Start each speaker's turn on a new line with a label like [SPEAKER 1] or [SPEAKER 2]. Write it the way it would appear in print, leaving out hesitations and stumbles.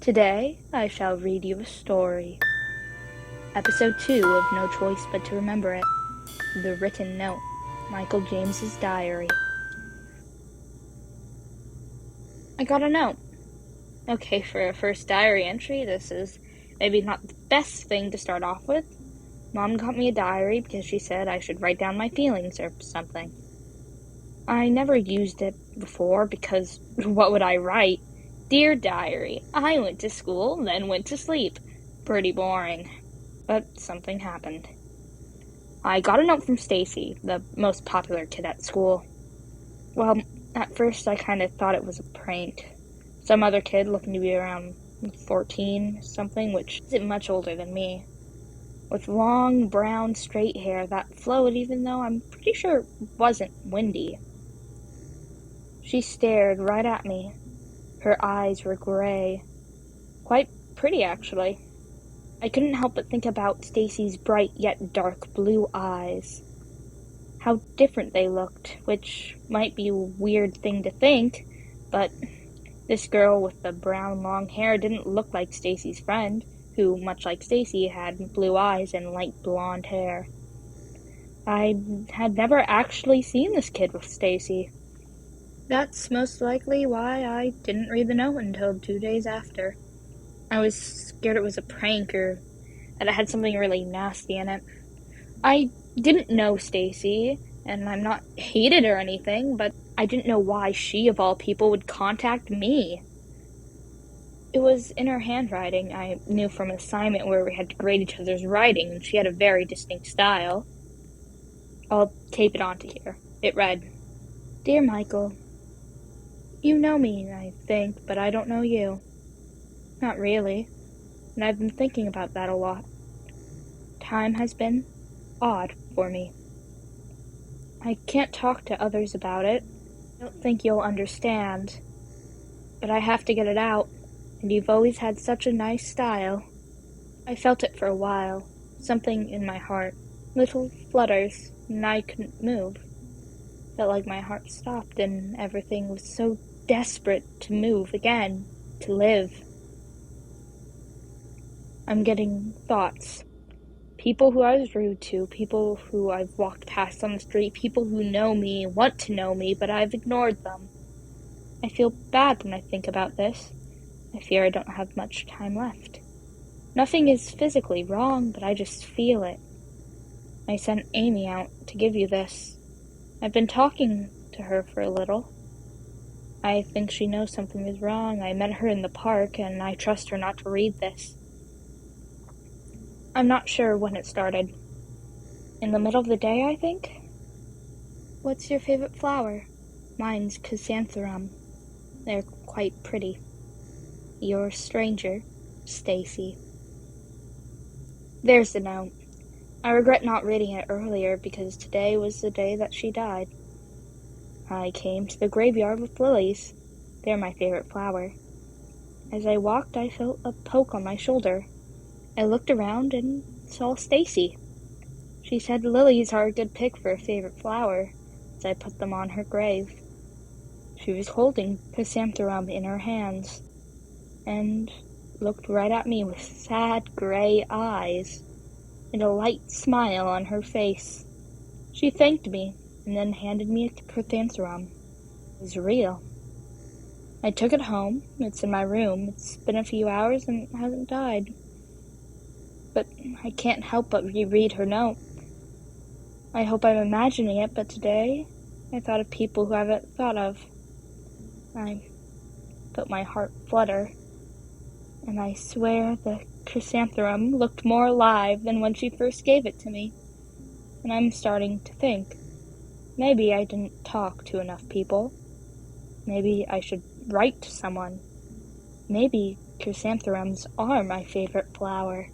[SPEAKER 1] Today I shall read you a story. Episode 2 of No Choice But to Remember It. The Written Note. Micheal James's Diary. I got a note. Okay, for a first diary entry, this is maybe not the best thing to start off with. Mom got me a diary because she said I should write down my feelings or something. I never used it before because what would I write? Dear Diary, I went to school, then went to sleep. Pretty boring. But something happened. I got a note from Stacy, the most popular kid at school. Well, at first I kind of thought it was a prank. Some other kid looking to be around 14 something, which isn't much older than me, with long, brown, straight hair that flowed even though I'm pretty sure it wasn't windy. She stared right at me. Her eyes were gray. Quite pretty, actually. I couldn't help but think about Stacy's bright yet dark blue eyes. How different they looked, which might be a weird thing to think, but this girl with the brown long hair didn't look like Stacy's friend, who, much like Stacy, had blue eyes and light blonde hair. I had never actually seen this kid with Stacy. That's most likely why I didn't read the note until 2 days after. I was scared it was a prank or that it had something really nasty in it. I didn't know Stacy, and I'm not hated or anything, but I didn't know why she, of all people, would contact me. It was in her handwriting. I knew from an assignment where we had to grade each other's writing, and she had a very distinct style. I'll tape it onto here. It read, Dear Michael, you know me, I think, but I don't know you. Not really, and I've been thinking about that a lot. Time has been odd for me. I can't talk to others about it. I don't think you'll understand. But I have to get it out, and you've always had such a nice style. I felt it for a while, something in my heart, little flutters, and I couldn't move. Felt like my heart stopped and everything was so desperate to move again, to live. I'm getting thoughts. People who I was rude to, people who I've walked past on the street, people who know me, want to know me, but I've ignored them. I feel bad when I think about this. I fear I don't have much time left. Nothing is physically wrong, but I just feel it. I sent Amy out to give you this. I've been talking to her for a little. I think she knows something is wrong. I met her in the park, and I trust her not to read this. I'm not sure when it started. In the middle of the day, I think? What's your favorite flower? Mine's chrysanthemum. They're quite pretty. Your stranger, Stacy. There's the note. I regret not reading it earlier because today was the day that she died. I came to the graveyard with lilies. They're my favorite flower. As I walked, I felt a poke on my shoulder. I looked around and saw Stacy. She said lilies are a good pick for a favorite flower, as I put them on her grave. She was holding chrysanthemum in her hands, and looked right at me with sad gray eyes, and a light smile on her face. She thanked me, and then handed me a chrysanthemum. It was real. I took it home. It's in my room. It's been a few hours and it hasn't died. But I can't help but reread her note. I hope I'm imagining it, but today I thought of people who I haven't thought of. I felt my heart flutter, and I swear the chrysanthemum looked more alive than when she first gave it to me. And I'm starting to think, maybe I didn't talk to enough people. Maybe I should write to someone. Maybe chrysanthemums are my favorite flower.